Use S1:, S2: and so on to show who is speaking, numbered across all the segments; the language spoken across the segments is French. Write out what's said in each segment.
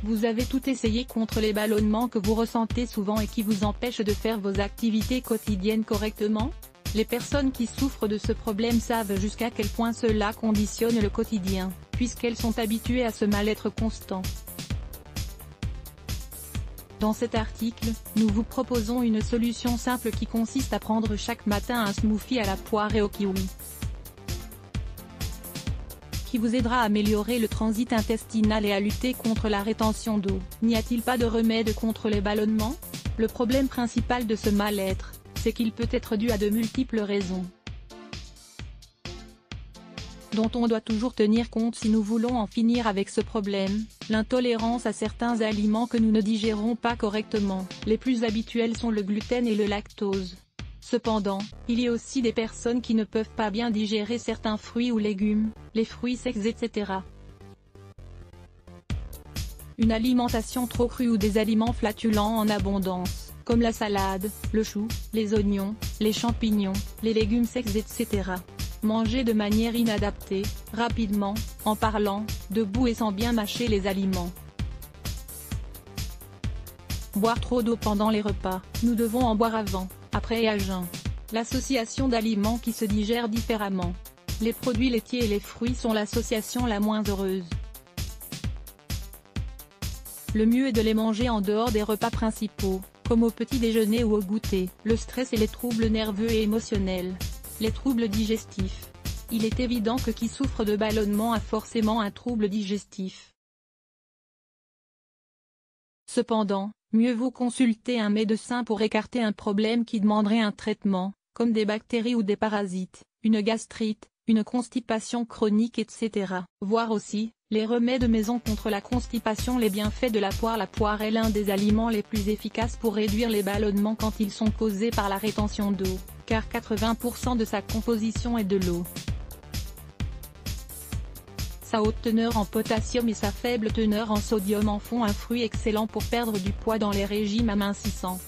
S1: Vous avez tout essayé contre les ballonnements que vous ressentez souvent et qui vous empêchent de faire vos activités quotidiennes correctement? Les personnes qui souffrent de ce problème savent jusqu'à quel point cela conditionne le quotidien, puisqu'elles sont habituées à ce mal-être constant. Dans cet article, nous vous proposons une solution simple qui consiste à prendre chaque matin un smoothie à la poire et au kiwi, qui vous aidera à améliorer le transit intestinal et à lutter contre la rétention d'eau. N'y a-t-il pas de remède contre les ballonnements? Le problème principal de ce mal-être, c'est qu'il peut être dû à de multiples raisons, dont on doit toujours tenir compte si nous voulons en finir avec ce problème. L'intolérance à certains aliments que nous ne digérons pas correctement. Les plus habituels sont le gluten et le lactose. Cependant, il y a aussi des personnes qui ne peuvent pas bien digérer certains fruits ou légumes, les fruits secs etc. Une alimentation trop crue ou des aliments flatulents en abondance, comme la salade, le chou, les oignons, les champignons, les légumes secs etc. Manger de manière inadaptée, rapidement, en parlant, debout et sans bien mâcher les aliments. Boire trop d'eau pendant les repas. Nous devons en boire avant, après et à jeun. L'association d'aliments qui se digèrent différemment. Les produits laitiers et les fruits sont l'association la moins heureuse. Le mieux est de les manger en dehors des repas principaux, comme au petit déjeuner ou au goûter. Le stress et les troubles nerveux et émotionnels. Les troubles digestifs. Il est évident que qui souffre de ballonnement a forcément un trouble digestif. Cependant, mieux vaut consulter un médecin pour écarter un problème qui demanderait un traitement, comme des bactéries ou des parasites, une gastrite, une constipation chronique etc. Voir aussi, les remèdes maison contre la constipation. Les bienfaits de la poire. La poire est l'un des aliments les plus efficaces pour réduire les ballonnements quand ils sont causés par la rétention d'eau, car 80% de sa composition est de l'eau. Sa haute teneur en potassium et sa faible teneur en sodium en font un fruit excellent pour perdre du poids dans les régimes amincissants.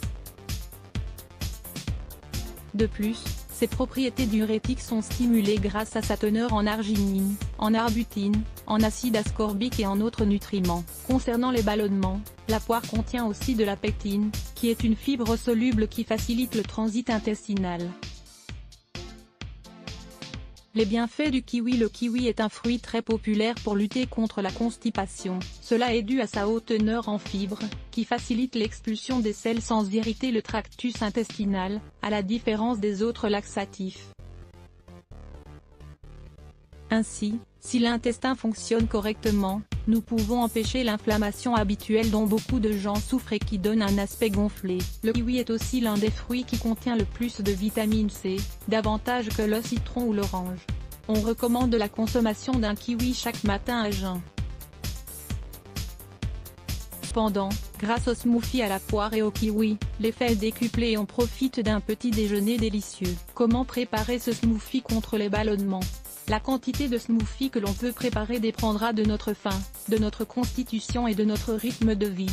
S1: De plus, ses propriétés diurétiques sont stimulées grâce à sa teneur en arginine, en arbutéine, en acide ascorbique et en autres nutriments. Concernant les ballonnements, la poire contient aussi de la pectine, qui est une fibre soluble qui facilite le transit intestinal. Les bienfaits du kiwi. Le kiwi est un fruit très populaire pour lutter contre la constipation. Cela est dû à sa haute teneur en fibres, qui facilite l'expulsion des selles sans irriter le tractus intestinal, à la différence des autres laxatifs. Ainsi, si l'intestin fonctionne correctement, nous pouvons empêcher l'inflammation habituelle dont beaucoup de gens souffrent et qui donne un aspect gonflé. Le kiwi est aussi l'un des fruits qui contient le plus de vitamine C, davantage que le citron ou l'orange. On recommande la consommation d'un kiwi chaque matin à jeun. Cependant, grâce au smoothie à la poire et au kiwi, l'effet est décuplé et on profite d'un petit déjeuner délicieux. Comment préparer ce smoothie contre les ballonnements? La quantité de smoothie que l'on peut préparer dépendra de notre faim, de notre constitution et de notre rythme de vie.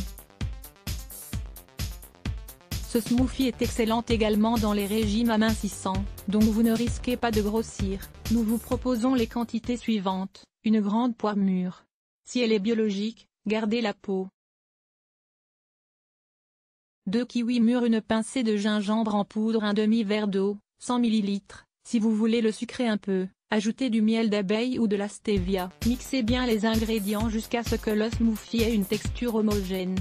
S1: Ce smoothie est excellent également dans les régimes amincissants, donc vous ne risquez pas de grossir. Nous vous proposons les quantités suivantes: une grande poire mûre. Si elle est biologique, gardez la peau. 2 kiwis mûrs, une pincée de gingembre en poudre, un demi-verre d'eau, 100 ml. Si vous voulez le sucrer un peu, ajoutez du miel d'abeille ou de la stevia. Mixez bien les ingrédients jusqu'à ce que le smoothie ait une texture homogène.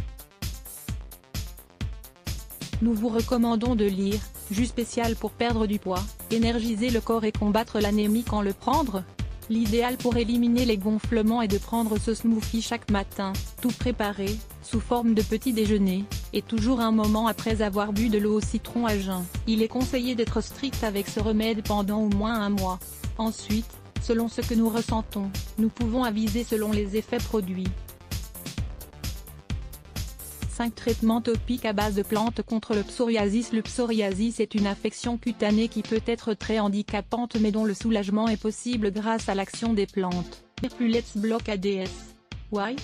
S1: Nous vous recommandons de lire, jus spécial pour perdre du poids, énergiser le corps et combattre l'anémie. Quand le prendre? L'idéal pour éliminer les gonflements est de prendre ce smoothie chaque matin, tout préparé, sous forme de petit déjeuner, et toujours un moment après avoir bu de l'eau au citron à jeun. Il est conseillé d'être strict avec ce remède pendant au moins un mois. Ensuite, selon ce que nous ressentons, nous pouvons aviser selon les effets produits. 5 traitements topiques à base de plantes contre le psoriasis. Le psoriasis est une affection cutanée qui peut être très handicapante mais dont le soulagement est possible grâce à l'action des plantes. Plus Let's Block ADS. Why?